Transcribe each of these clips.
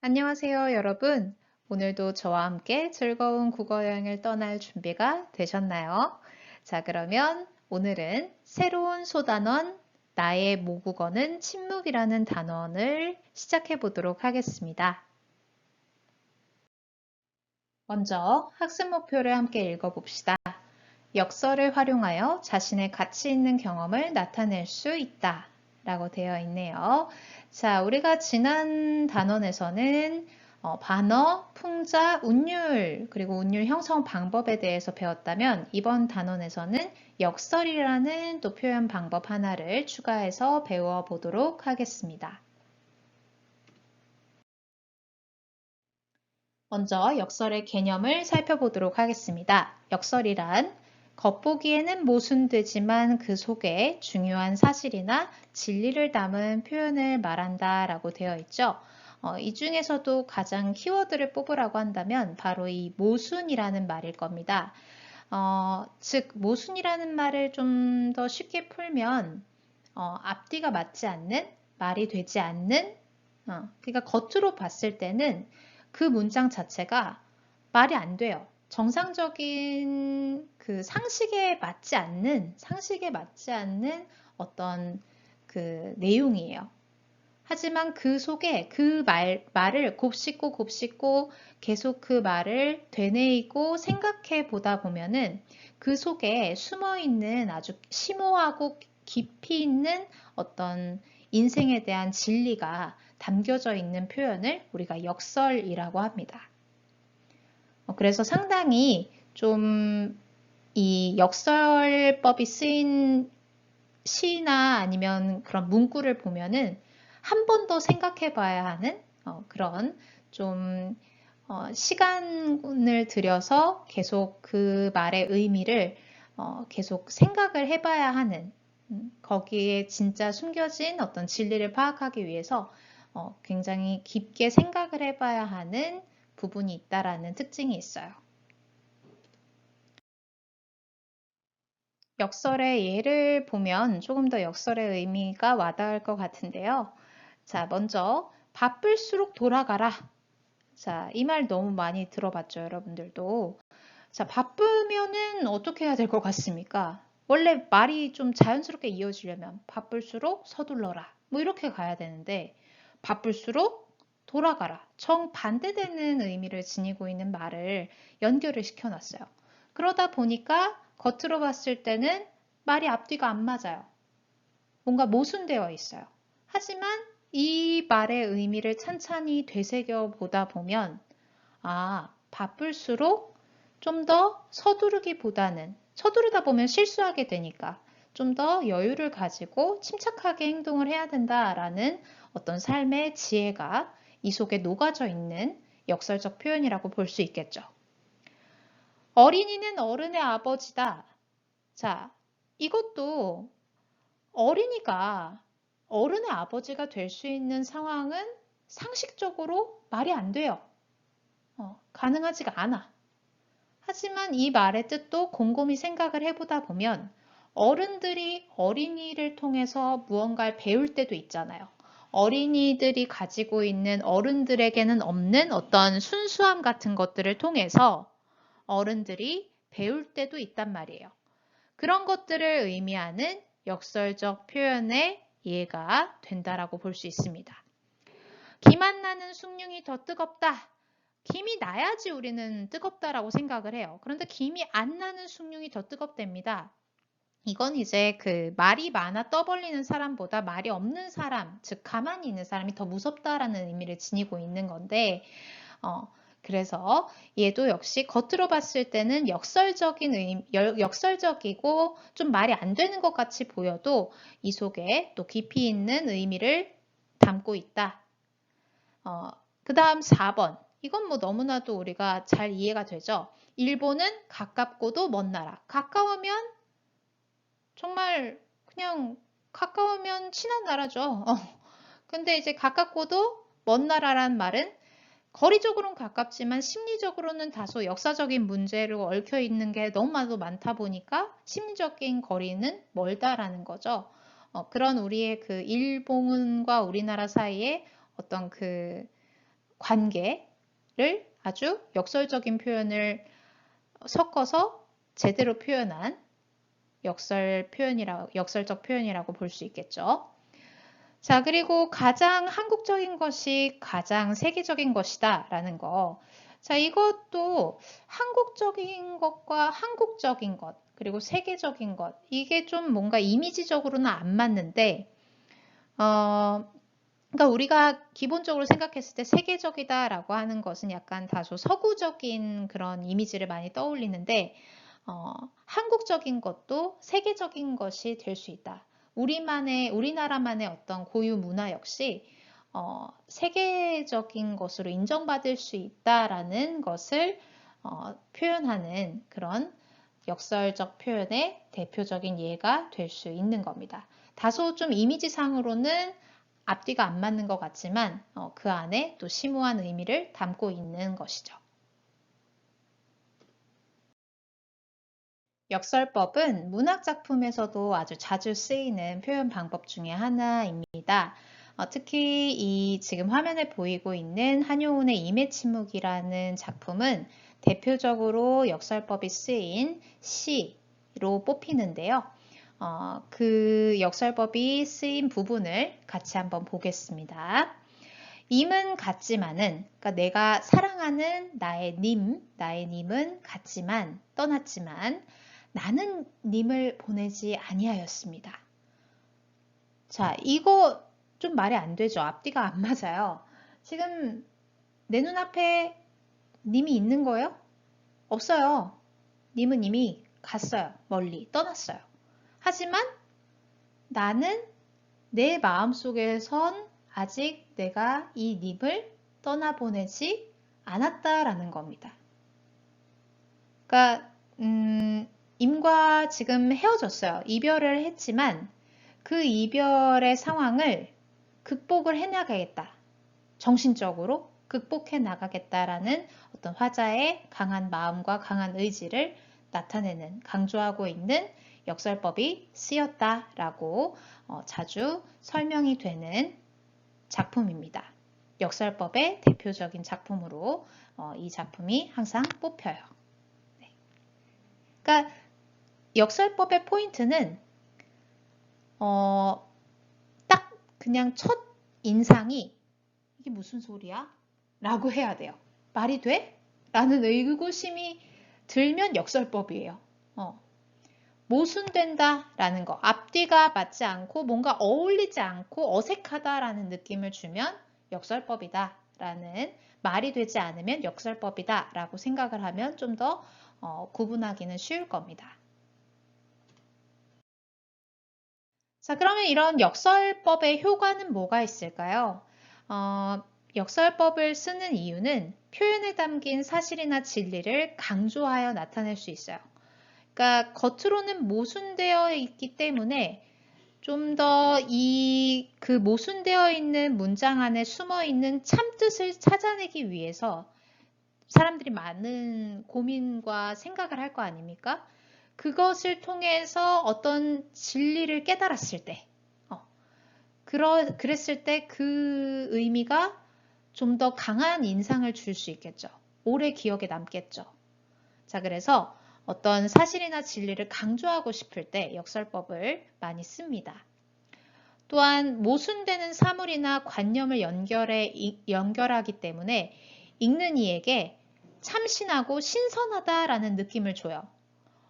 안녕하세요, 여러분. 오늘도 저와 함께 즐거운 국어 여행을 떠날 준비가 되셨나요? 자, 그러면 오늘은 새로운 소단원, 나의 모국어는 침묵이라는 단원을 시작해 보도록 하겠습니다. 먼저 학습 목표를 함께 읽어봅시다. 역설을 활용하여 자신의 가치 있는 경험을 나타낼 수 있다 라고 되어 있네요. 자, 우리가 지난 단원에서는 반어, 풍자, 운율, 그리고 운율 형성 방법에 대해서 배웠다면 이번 단원에서는 역설이라는 또 표현 방법 하나를 추가해서 배워보도록 하겠습니다. 먼저 역설의 개념을 살펴보도록 하겠습니다. 역설이란 겉보기에는 모순되지만 그 속에 중요한 사실이나 진리를 담은 표현을 말한다 라고 되어 있죠. 이 중에서도 가장 키워드를 뽑으라고 한다면 바로 이 모순이라는 말일 겁니다. 즉 모순이라는 말을 좀 더 쉽게 풀면 앞뒤가 맞지 않는, 말이 되지 않는, 그러니까 겉으로 봤을 때는 그 문장 자체가 말이 안 돼요. 정상적인 그 상식에 맞지 않는 어떤 그 내용이에요. 하지만 그 속에 그 말을 곱씹고 계속 그 말을 되뇌이고 생각해 보다 보면은 그 속에 숨어 있는 아주 심오하고 깊이 있는 어떤 인생에 대한 진리가 담겨져 있는 표현을 우리가 역설이라고 합니다. 그래서 상당히 좀 이 역설법이 쓰인 시나 아니면 그런 문구를 보면은 한 번 더 생각해 봐야 하는 그런 좀 시간을 들여서 계속 그 말의 의미를 계속 생각을 해봐야 하는 거기에 진짜 숨겨진 어떤 진리를 파악하기 위해서 굉장히 깊게 생각을 해봐야 하는 부분이 있다라는 특징이 있어요. 역설의 예를 보면 조금 더 역설의 의미가 와닿을 것 같은데요. 자, 먼저 바쁠수록 돌아가라. 자, 이 말 너무 많이 들어봤죠, 여러분들도. 자, 바쁘면은 어떻게 해야 될 것 같습니까? 원래 말이 좀 자연스럽게 이어지려면 바쁠수록 서둘러라. 뭐 이렇게 가야 되는데 바쁠수록 돌아가라. 정반대되는 의미를 지니고 있는 말을 연결을 시켜놨어요. 그러다 보니까 겉으로 봤을 때는 말이 앞뒤가 안 맞아요. 뭔가 모순되어 있어요. 하지만 이 말의 의미를 찬찬히 되새겨 보다 보면 바쁠수록 좀 더 서두르기보다는 서두르다 보면 실수하게 되니까 좀 더 여유를 가지고 침착하게 행동을 해야 된다라는 어떤 삶의 지혜가 이 속에 녹아져 있는 역설적 표현이라고 볼 수 있겠죠. 어린이는 어른의 아버지다. 자, 이것도 어린이가 어른의 아버지가 될 수 있는 상황은 상식적으로 말이 안 돼요. 가능하지가 않아. 하지만 이 말의 뜻도 곰곰이 생각을 해보다 보면 어른들이 어린이를 통해서 무언가를 배울 때도 있잖아요. 어린이들이 가지고 있는 어른들에게는 없는 어떤 순수함 같은 것들을 통해서 어른들이 배울 때도 있단 말이에요. 그런 것들을 의미하는 역설적 표현의 이해가 된다라고 볼 수 있습니다. 기만 나는 숭늉이 더 뜨겁다. 김이 나야지 우리는 뜨겁다라고 생각을 해요. 그런데 김이 안 나는 숭늉이 더 뜨겁답니다. 이건 이제 그 말이 많아 떠벌리는 사람보다 말이 없는 사람, 즉 가만히 있는 사람이 더 무섭다라는 의미를 지니고 있는 건데 그래서 얘도 역시 겉으로 봤을 때는 역설적이고 좀 말이 안 되는 것 같이 보여도 이 속에 또 깊이 있는 의미를 담고 있다. 그 다음 4번. 이건 뭐 너무나도 우리가 잘 이해가 되죠. 일본은 가깝고도 먼 나라. 가까우면 정말 그냥 가까우면 친한 나라죠. 근데 이제 가깝고도 먼 나라란 말은 거리적으로는 가깝지만 심리적으로는 다소 역사적인 문제로 얽혀 있는 게 너무 많다 보니까 심리적인 거리는 멀다라는 거죠. 그런 우리의 그 일본과 우리나라 사이에 어떤 그 관계를 아주 역설적인 표현을 섞어서 제대로 표현한 역설적 표현이라고 볼 수 있겠죠. 자, 그리고 가장 한국적인 것이 가장 세계적인 것이다 라는 거. 자, 이것도 한국적인 것과 한국적인 것, 그리고 세계적인 것, 이게 좀 뭔가 이미지적으로는 안 맞는데, 그러니까 우리가 기본적으로 생각했을 때 세계적이다라고 하는 것은 약간 다소 서구적인 그런 이미지를 많이 떠올리는데, 한국적인 것도 세계적인 것이 될 수 있다. 우리나라만의 어떤 고유 문화 역시 세계적인 것으로 인정받을 수 있다라는 것을 표현하는 그런 역설적 표현의 대표적인 예가 될 수 있는 겁니다. 다소 좀 이미지상으로는 앞뒤가 안 맞는 것 같지만 그 안에 또 심오한 의미를 담고 있는 것이죠. 역설법은 문학작품에서도 아주 자주 쓰이는 표현 방법 중에 하나입니다. 특히 이 지금 화면에 보이고 있는 한효운의 임해침묵이라는 작품은 대표적으로 역설법이 쓰인 시로 뽑히는데요. 그 역설법이 쓰인 부분을 같이 한번 보겠습니다. 임은 같지만은, 그러니까 내가 사랑하는 나의 님은 같지만, 떠났지만, 나는 님을 보내지 아니하였습니다. 자, 이거 좀 말이 안 되죠. 앞뒤가 안 맞아요. 지금 내 눈앞에 님이 있는 거예요? 없어요. 님은 이미 갔어요. 멀리 떠났어요. 하지만 나는 내 마음속에선 아직 내가 이 님을 떠나보내지 않았다라는 겁니다. 그러니까 임과 지금 헤어졌어요. 이별을 했지만 그 이별의 상황을 극복을 해나가겠다. 정신적으로 극복해 나가겠다라는 어떤 화자의 강한 마음과 강한 의지를 나타내는, 강조하고 있는 역설법이 쓰였다라고 자주 설명이 되는 작품입니다. 역설법의 대표적인 작품으로 이 작품이 항상 뽑혀요. 네. 그러니까 역설법의 포인트는 딱 그냥 첫 인상이 이게 무슨 소리야? 라고 해야 돼요. 말이 돼? 라는 의구심이 들면 역설법이에요. 모순된다 라는 거, 앞뒤가 맞지 않고 뭔가 어울리지 않고 어색하다라는 느낌을 주면 역설법이다 라는, 말이 되지 않으면 역설법이다 라고 생각을 하면 좀 더 구분하기는 쉬울 겁니다. 자, 그러면 이런 역설법의 효과는 뭐가 있을까요? 역설법을 쓰는 이유는 표현에 담긴 사실이나 진리를 강조하여 나타낼 수 있어요. 그러니까 겉으로는 모순되어 있기 때문에 좀 더 그 모순되어 있는 문장 안에 숨어 있는 참뜻을 찾아내기 위해서 사람들이 많은 고민과 생각을 할 거 아닙니까? 그것을 통해서 어떤 진리를 깨달았을 때, 그랬을 때 그 의미가 좀 더 강한 인상을 줄 수 있겠죠. 오래 기억에 남겠죠. 자, 그래서 어떤 사실이나 진리를 강조하고 싶을 때 역설법을 많이 씁니다. 또한 모순되는 사물이나 관념을 연결하기 때문에 읽는 이에게 참신하고 신선하다라는 느낌을 줘요.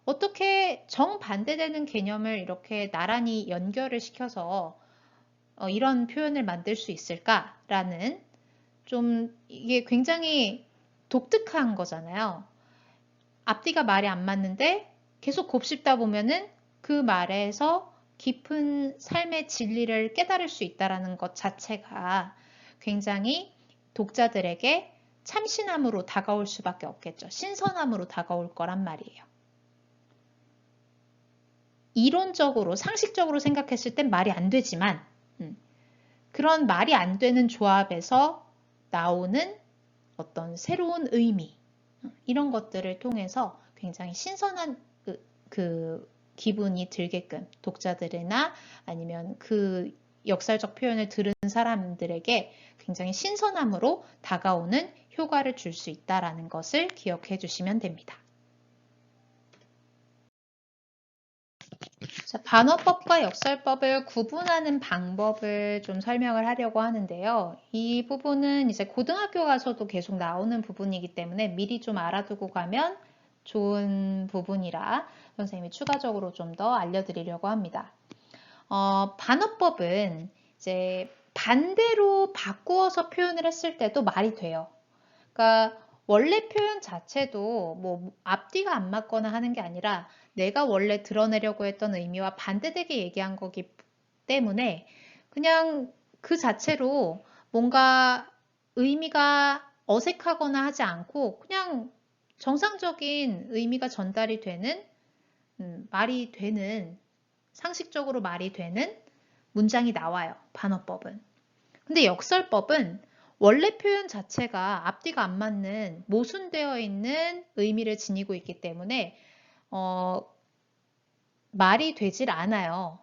어떻게 정반대되는 개념을 이렇게 나란히 연결을 시켜서 이런 표현을 만들 수 있을까라는, 좀 이게 굉장히 독특한 거잖아요. 앞뒤가 말이 안 맞는데 계속 곱씹다 보면은 그 말에서 깊은 삶의 진리를 깨달을 수 있다는 것 자체가 굉장히 독자들에게 참신함으로 다가올 수밖에 없겠죠. 신선함으로 다가올 거란 말이에요. 이론적으로, 상식적으로 생각했을 땐 말이 안 되지만 그런 말이 안 되는 조합에서 나오는 어떤 새로운 의미, 이런 것들을 통해서 굉장히 신선한 그 기분이 들게끔 독자들이나 아니면 그 역설적 표현을 들은 사람들에게 굉장히 신선함으로 다가오는 효과를 줄 수 있다는 것을 기억해 주시면 됩니다. 자, 반어법과 역설법을 구분하는 방법을 좀 설명을 하려고 하는데요. 이 부분은 이제 고등학교 가서도 계속 나오는 부분이기 때문에 미리 좀 알아두고 가면 좋은 부분이라 선생님이 추가적으로 좀 더 알려드리려고 합니다. 반어법은 이제 반대로 바꾸어서 표현을 했을 때도 말이 돼요. 그러니까 원래 표현 자체도 뭐 앞뒤가 안 맞거나 하는 게 아니라 내가 원래 드러내려고 했던 의미와 반대되게 얘기한 거기 때문에 그냥 그 자체로 뭔가 의미가 어색하거나 하지 않고 그냥 정상적인 의미가 전달이 되는 말이 되는 상식적으로 말이 되는 문장이 나와요. 반어법은. 근데 역설법은 원래 표현 자체가 앞뒤가 안 맞는 모순되어 있는 의미를 지니고 있기 때문에 말이 되질 않아요.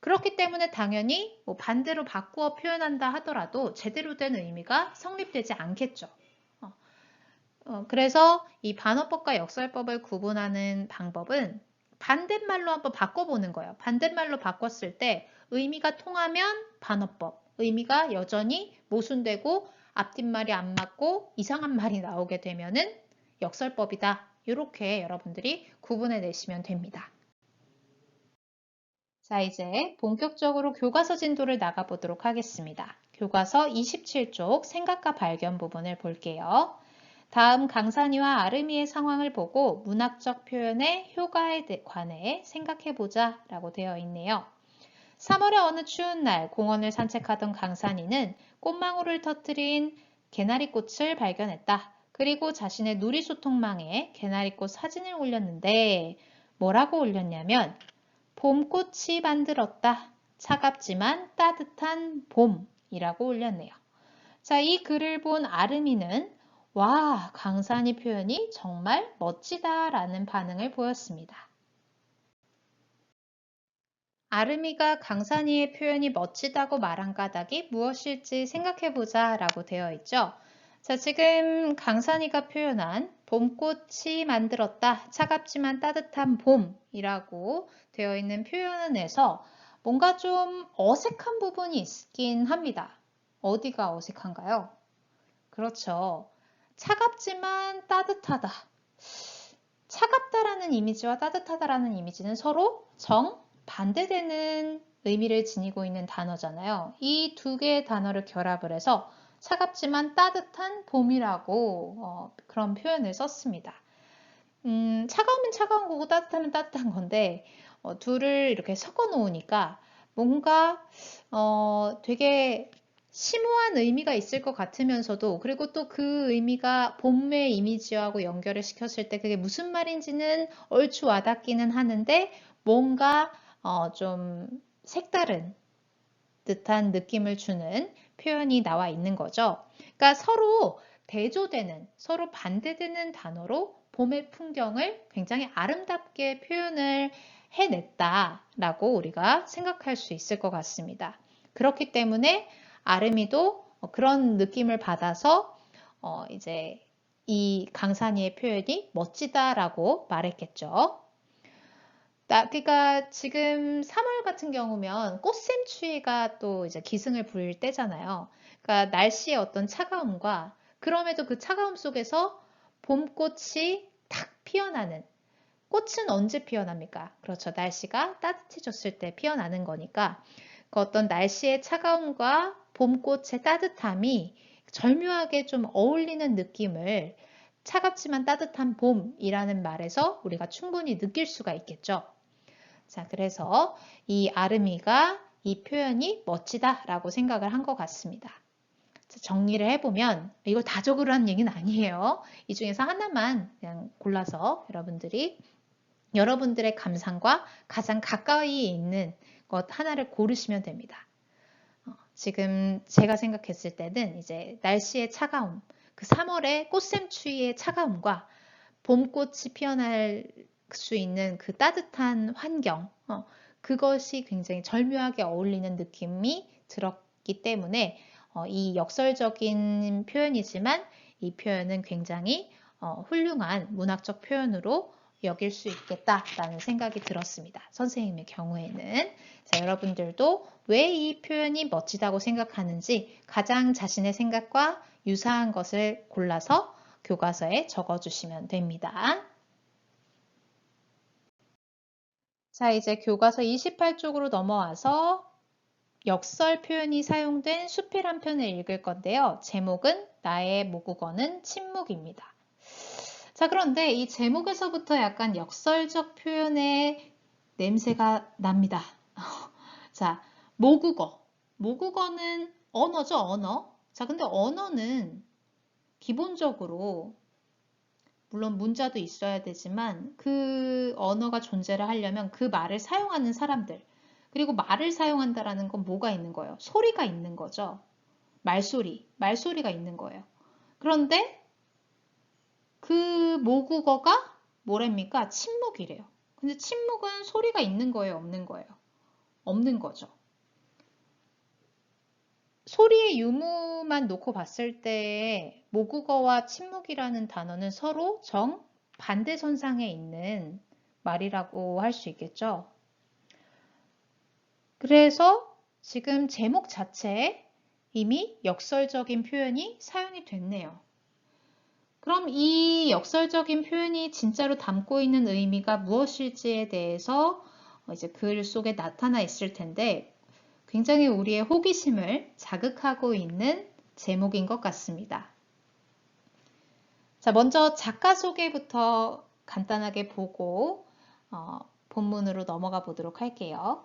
그렇기 때문에 당연히 뭐 반대로 바꾸어 표현한다 하더라도 제대로 된 의미가 성립되지 않겠죠. 그래서 이 반어법과 역설법을 구분하는 방법은 반대말로 한번 바꿔보는 거예요. 반대말로 바꿨을 때 의미가 통하면 반어법, 의미가 여전히 모순되고 앞뒷말이 안 맞고 이상한 말이 나오게 되면은 역설법이다. 이렇게 여러분들이 구분해 내시면 됩니다. 자, 이제 본격적으로 교과서 진도를 나가보도록 하겠습니다. 교과서 27쪽 생각과 발견 부분을 볼게요. 다음 강산이와 아름이의 상황을 보고 문학적 표현의 효과에 관해 생각해보자 라고 되어 있네요. 3월의 어느 추운 날 공원을 산책하던 강산이는 꽃망울을 터뜨린 개나리꽃을 발견했다. 그리고 자신의 누리소통망에 개나리꽃 사진을 올렸는데 뭐라고 올렸냐면 봄꽃이 만들었다. 차갑지만 따뜻한 봄이라고 올렸네요. 자, 이 글을 본 아름이는 와, 강산이 표현이 정말 멋지다 라는 반응을 보였습니다. 아름이가 강산이의 표현이 멋지다고 말한 까닭이 무엇일지 생각해보자 라고 되어 있죠. 자, 지금 강산이가 표현한 봄꽃이 만들었다. 차갑지만 따뜻한 봄이라고 되어 있는 표현에서 뭔가 좀 어색한 부분이 있긴 합니다. 어디가 어색한가요? 그렇죠. 차갑지만 따뜻하다. 차갑다라는 이미지와 따뜻하다라는 이미지는 서로 정반대되는 의미를 지니고 있는 단어잖아요. 이 두 개의 단어를 결합을 해서 차갑지만 따뜻한 봄이라고 그런 표현을 썼습니다. 차가우면 차가운 거고 따뜻하면 따뜻한 건데 둘을 이렇게 섞어 놓으니까 뭔가 되게 심오한 의미가 있을 것 같으면서도 그리고 또 그 의미가 봄의 이미지하고 연결을 시켰을 때 그게 무슨 말인지는 얼추 와닿기는 하는데 뭔가 좀 색다른 듯한 느낌을 주는 표현이 나와 있는 거죠. 그러니까 서로 대조되는, 서로 반대되는 단어로 봄의 풍경을 굉장히 아름답게 표현을 해냈다라고 우리가 생각할 수 있을 것 같습니다. 그렇기 때문에 아름이도 그런 느낌을 받아서 이제 이 강산이의 표현이 멋지다라고 말했겠죠. 그러니까 지금 3월 같은 경우면 꽃샘추위가 또 이제 기승을 부릴 때잖아요. 그러니까 날씨의 어떤 차가움과 그럼에도 그 차가움 속에서 봄꽃이 탁 피어나는 꽃은 언제 피어납니까? 그렇죠. 날씨가 따뜻해졌을 때 피어나는 거니까 그 어떤 날씨의 차가움과 봄꽃의 따뜻함이 절묘하게 좀 어울리는 느낌을 차갑지만 따뜻한 봄이라는 말에서 우리가 충분히 느낄 수가 있겠죠. 자, 그래서 이 아름이가 이 표현이 멋지다라고 생각을 한 것 같습니다. 자, 정리를 해보면 이걸 다 적으라는 얘기는 아니에요. 이 중에서 하나만 그냥 골라서 여러분들의 감상과 가장 가까이 있는 것 하나를 고르시면 됩니다. 지금 제가 생각했을 때는 이제 날씨의 차가움, 그 3월의 꽃샘추위의 차가움과 봄꽃이 피어날 수 있는 그 따뜻한 환경, 그것이 굉장히 절묘하게 어울리는 느낌이 들었기 때문에 이 역설적인 표현이지만 이 표현은 굉장히 훌륭한 문학적 표현으로 여길 수 있겠다라는 생각이 들었습니다. 선생님의 경우에는. 자, 여러분들도 왜 이 표현이 멋지다고 생각하는지 가장 자신의 생각과 유사한 것을 골라서 교과서에 적어주시면 됩니다. 자, 이제 교과서 28쪽으로 넘어와서 역설 표현이 사용된 수필 한 편을 읽을 건데요. 제목은 나의 모국어는 침묵입니다. 자, 그런데 이 제목에서부터 약간 역설적 표현의 냄새가 납니다. 자, 모국어. 모국어는 언어죠, 언어. 자, 근데 언어는 기본적으로 물론 문자도 있어야 되지만 그 언어가 존재를 하려면 그 말을 사용하는 사람들, 그리고 말을 사용한다라는 건 뭐가 있는 거예요? 소리가 있는 거죠. 말소리가 있는 거예요. 그런데 그 모국어가 뭐랍니까? 침묵이래요. 근데 침묵은 소리가 있는 거예요? 없는 거예요? 없는 거죠. 소리의 유무만 놓고 봤을 때 모국어와 침묵이라는 단어는 서로 정반대선상에 있는 말이라고 할 수 있겠죠. 그래서 지금 제목 자체에 이미 역설적인 표현이 사용이 됐네요. 그럼 이 역설적인 표현이 진짜로 담고 있는 의미가 무엇일지에 대해서 이제 글 속에 나타나 있을 텐데 굉장히 우리의 호기심을 자극하고 있는 제목인 것 같습니다. 자, 먼저 작가 소개부터 간단하게 보고 본문으로 넘어가 보도록 할게요.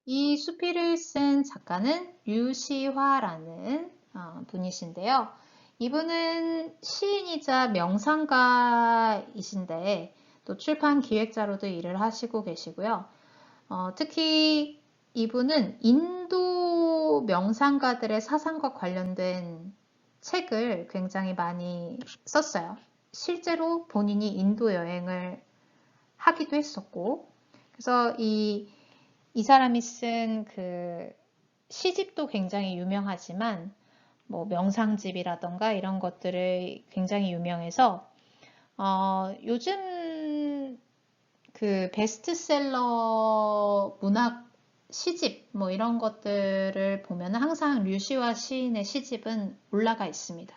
이 수필을 쓴 작가는 류시화라는 분이신데요. 이분은 시인이자 명상가이신데 또 출판 기획자로도 일을 하시고 계시고요. 특히 이분은 인도 명상가들의 사상과 관련된 책을 굉장히 많이 썼어요. 실제로 본인이 인도 여행을 하기도 했었고, 그래서 이 사람이 쓴 그 시집도 굉장히 유명하지만, 뭐 명상집이라던가 이런 것들을 굉장히 유명해서, 요즘 그 베스트셀러 문학 시집 뭐 이런 것들을 보면 항상 류시화 시인의 시집은 올라가 있습니다.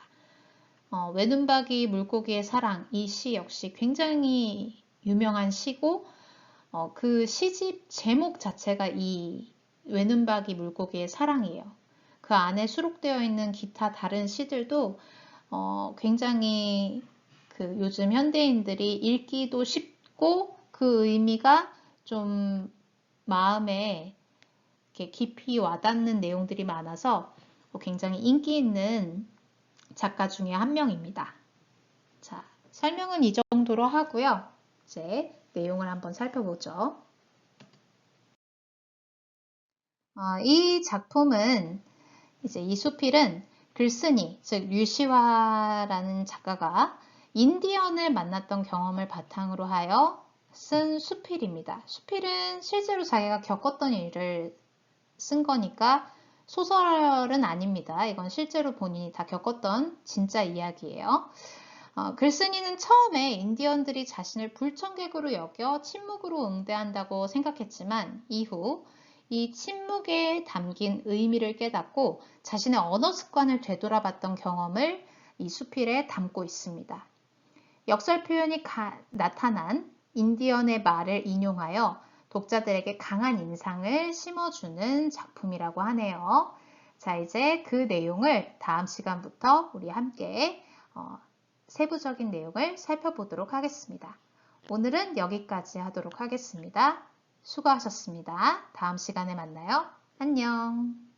외눈박이 물고기의 사랑 이 시 역시 굉장히 유명한 시고 그 시집 제목 자체가 이 외눈박이 물고기의 사랑이에요. 그 안에 수록되어 있는 기타 다른 시들도 굉장히 그 요즘 현대인들이 읽기도 쉽고 그 의미가 좀 마음에 이렇게 깊이 와닿는 내용들이 많아서 굉장히 인기 있는 작가 중에 한 명입니다. 자, 설명은 이 정도로 하고요. 이제 내용을 한번 살펴보죠. 이 작품은 이제 이 수필은 글쓴이, 즉 류시화라는 작가가 인디언을 만났던 경험을 바탕으로 하여 쓴 수필입니다. 수필은 실제로 자기가 겪었던 일을 쓴 거니까 소설은 아닙니다. 이건 실제로 본인이 다 겪었던 진짜 이야기예요. 글쓴이는 처음에 인디언들이 자신을 불청객으로 여겨 침묵으로 응대한다고 생각했지만 이후 이 침묵에 담긴 의미를 깨닫고 자신의 언어 습관을 되돌아봤던 경험을 이 수필에 담고 있습니다. 역설 표현이 나타난 인디언의 말을 인용하여 독자들에게 강한 인상을 심어주는 작품이라고 하네요. 자, 이제 그 내용을 다음 시간부터 우리 함께 세부적인 내용을 살펴보도록 하겠습니다. 오늘은 여기까지 하도록 하겠습니다. 수고하셨습니다. 다음 시간에 만나요. 안녕.